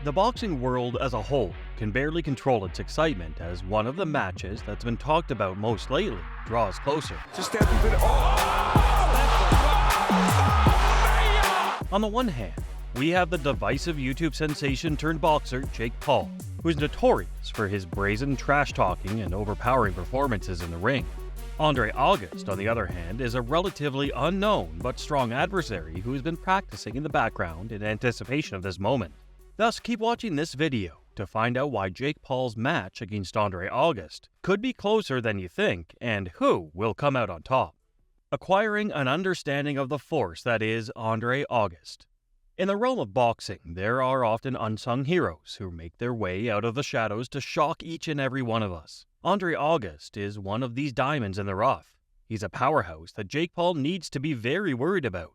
The boxing world as a whole can barely control its excitement as one of the matches that's been talked about most lately draws closer. On the one hand, we have the divisive YouTube sensation turned boxer Jake Paul, who is notorious for his brazen trash-talking and overpowering performances in the ring. Andre August, on the other hand, is a relatively unknown but strong adversary who has been practicing in the background in anticipation of this moment. Thus, keep watching this video to find out why Jake Paul's match against Andre August could be closer than you think and who will come out on top. Acquiring an understanding of the force that is Andre August. In the realm of boxing, there are often unsung heroes who make their way out of the shadows to shock each and every one of us. Andre August is one of these diamonds in the rough. He's a powerhouse that Jake Paul needs to be very worried about.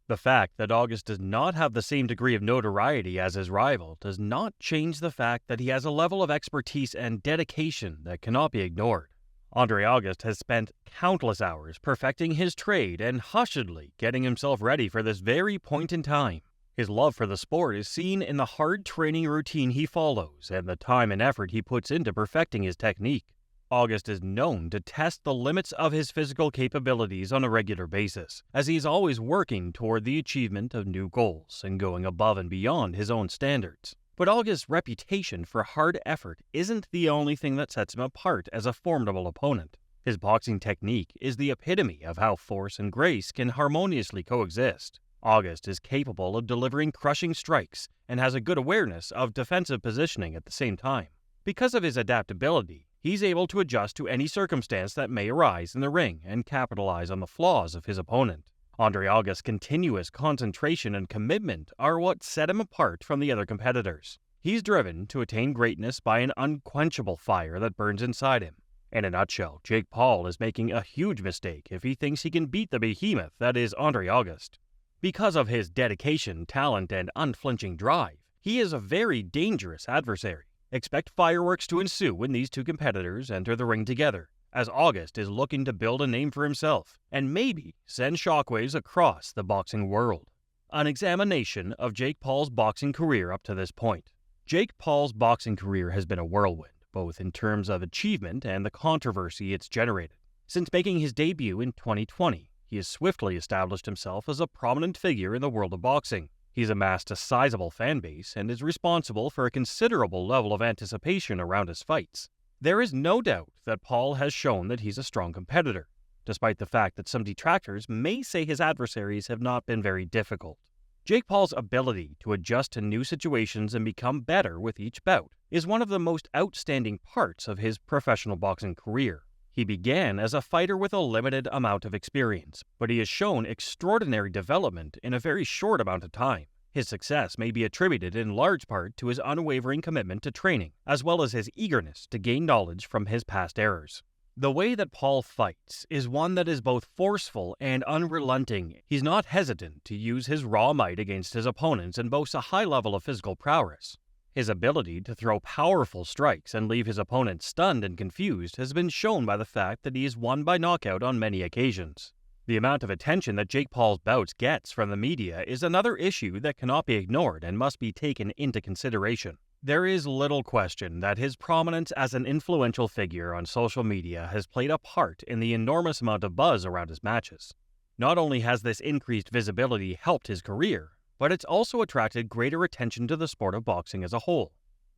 The fact that August does not have the same degree of notoriety as his rival does not change the fact that he has a level of expertise and dedication that cannot be ignored. Andre August has spent countless hours perfecting his trade and hushedly getting himself ready for this very point in time. His love for the sport is seen in the hard training routine he follows and the time and effort he puts into perfecting his technique. August is known to test the limits of his physical capabilities on a regular basis, as he is always working toward the achievement of new goals and going above and beyond his own standards. But August's reputation for hard effort isn't the only thing that sets him apart as a formidable opponent. His boxing technique is the epitome of how force and grace can harmoniously coexist. August is capable of delivering crushing strikes and has a good awareness of defensive positioning at the same time. Because of his adaptability, he's able to adjust to any circumstance that may arise in the ring and capitalize on the flaws of his opponent. Andre August's continuous concentration and commitment are what set him apart from the other competitors. He's driven to attain greatness by an unquenchable fire that burns inside him. In a nutshell, Jake Paul is making a huge mistake if he thinks he can beat the behemoth that is Andre August. Because of his dedication, talent, and unflinching drive, he is a very dangerous adversary. Expect fireworks to ensue when these two competitors enter the ring together, as August is looking to build a name for himself, and maybe send shockwaves across the boxing world. An examination of Jake Paul's boxing career up to this point. Jake Paul's boxing career has been a whirlwind, both in terms of achievement and the controversy it's generated. Since making his debut in 2020, he has swiftly established himself as a prominent figure in the world of boxing. He's amassed a sizable fan base and is responsible for a considerable level of anticipation around his fights. There is no doubt that Paul has shown that he's a strong competitor, despite the fact that some detractors may say his adversaries have not been very difficult. Jake Paul's ability to adjust to new situations and become better with each bout is one of the most outstanding parts of his professional boxing career. He began as a fighter with a limited amount of experience, but he has shown extraordinary development in a very short amount of time. His success may be attributed in large part to his unwavering commitment to training, as well as his eagerness to gain knowledge from his past errors. The way that Paul fights is one that is both forceful and unrelenting. He's not hesitant to use his raw might against his opponents and boasts a high level of physical prowess. His ability to throw powerful strikes and leave his opponent stunned and confused has been shown by the fact that he has won by knockout on many occasions. The amount of attention that Jake Paul's bouts gets from the media is another issue that cannot be ignored and must be taken into consideration. There is little question that his prominence as an influential figure on social media has played a part in the enormous amount of buzz around his matches. Not only has this increased visibility helped his career, but it's also attracted greater attention to the sport of boxing as a whole.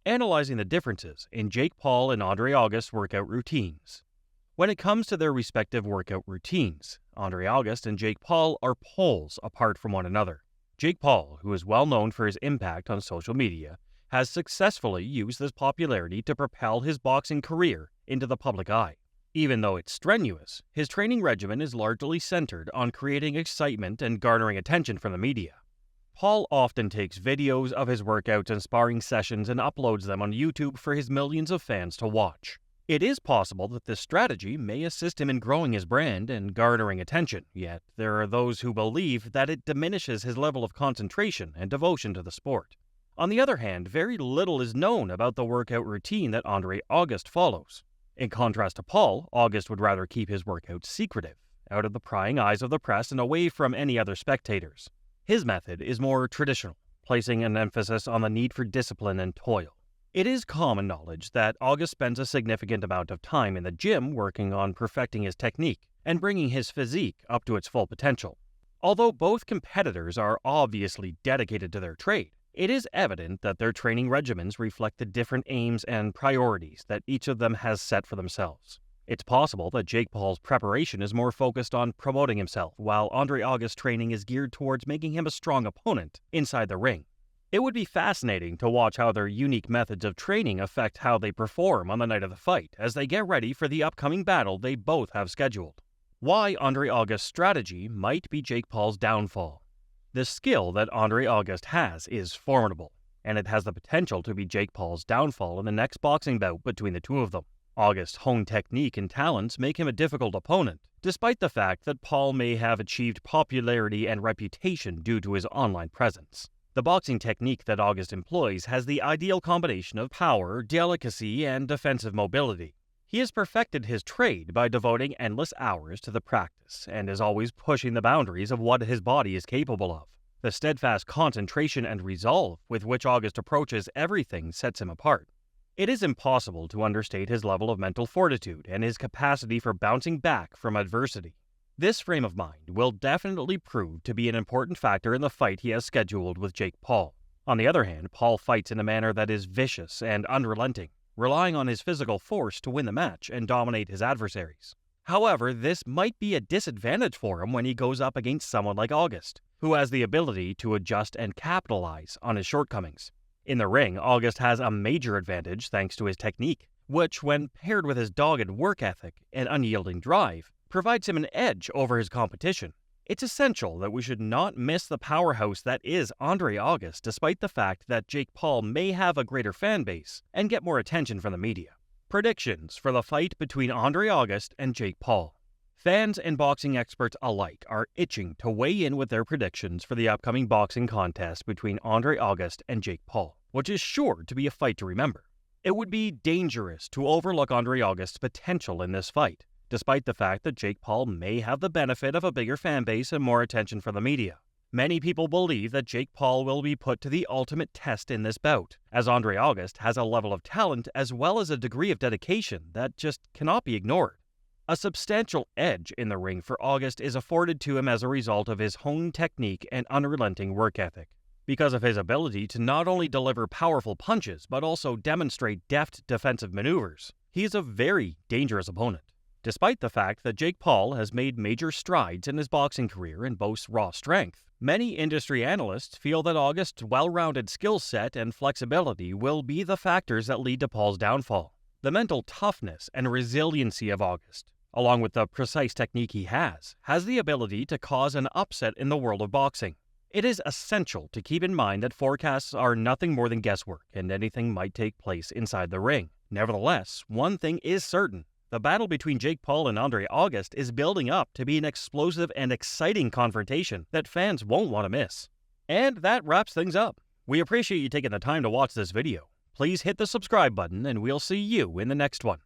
Analyzing the differences in Jake Paul and Andre August's workout routines. When it comes to their respective workout routines, Andre August and Jake Paul are poles apart from one another. Jake Paul, who is well known for his impact on social media, has successfully used this popularity to propel his boxing career into the public eye. Even though it's strenuous, his training regimen is largely centered on creating excitement and garnering attention from the media. Paul often takes videos of his workouts and sparring sessions and uploads them on YouTube for his millions of fans to watch. It is possible that this strategy may assist him in growing his brand and garnering attention, yet there are those who believe that it diminishes his level of concentration and devotion to the sport. On the other hand, very little is known about the workout routine that Andre August follows. In contrast to Paul, August would rather keep his workouts secretive, out of the prying eyes of the press and away from any other spectators. His method is more traditional, placing an emphasis on the need for discipline and toil. It is common knowledge that August spends a significant amount of time in the gym working on perfecting his technique and bringing his physique up to its full potential. Although both competitors are obviously dedicated to their trade, it is evident that their training regimens reflect the different aims and priorities that each of them has set for themselves. It's possible that Jake Paul's preparation is more focused on promoting himself, while Andre August's training is geared towards making him a strong opponent inside the ring. It would be fascinating to watch how their unique methods of training affect how they perform on the night of the fight as they get ready for the upcoming battle they both have scheduled. Why Andre August's strategy might be Jake Paul's downfall. The skill that Andre August has is formidable, and it has the potential to be Jake Paul's downfall in the next boxing bout between the two of them. August's honed technique and talents make him a difficult opponent, despite the fact that Paul may have achieved popularity and reputation due to his online presence. The boxing technique that August employs has the ideal combination of power, delicacy, and defensive mobility. He has perfected his trade by devoting endless hours to the practice and is always pushing the boundaries of what his body is capable of. The steadfast concentration and resolve with which August approaches everything sets him apart. It is impossible to understate his level of mental fortitude and his capacity for bouncing back from adversity. This frame of mind will definitely prove to be an important factor in the fight he has scheduled with Jake Paul. On the other hand, Paul fights in a manner that is vicious and unrelenting, relying on his physical force to win the match and dominate his adversaries. However, this might be a disadvantage for him when he goes up against someone like August, who has the ability to adjust and capitalize on his shortcomings. In the ring, August has a major advantage thanks to his technique, which, when paired with his dogged work ethic and unyielding drive, provides him an edge over his competition. It's essential that we should not miss the powerhouse that is Andre August, despite the fact that Jake Paul may have a greater fan base and get more attention from the media. Predictions for the fight between Andre August and Jake Paul. Fans and boxing experts alike are itching to weigh in with their predictions for the upcoming boxing contest between Andre August and Jake Paul, which is sure to be a fight to remember. It would be dangerous to overlook Andre August's potential in this fight, despite the fact that Jake Paul may have the benefit of a bigger fan base and more attention from the media. Many people believe that Jake Paul will be put to the ultimate test in this bout, as Andre August has a level of talent as well as a degree of dedication that just cannot be ignored. A substantial edge in the ring for August is afforded to him as a result of his honed technique and unrelenting work ethic. Because of his ability to not only deliver powerful punches but also demonstrate deft defensive maneuvers, he is a very dangerous opponent. Despite the fact that Jake Paul has made major strides in his boxing career and boasts raw strength, many industry analysts feel that August's well-rounded skill set and flexibility will be the factors that lead to Paul's downfall. The mental toughness and resiliency of August, along with the precise technique he has the ability to cause an upset in the world of boxing. It is essential to keep in mind that forecasts are nothing more than guesswork, and anything might take place inside the ring. Nevertheless, one thing is certain. The battle between Jake Paul and Andre August is building up to be an explosive and exciting confrontation that fans won't want to miss. And that wraps things up. We appreciate you taking the time to watch this video. Please hit the subscribe button and we'll see you in the next one.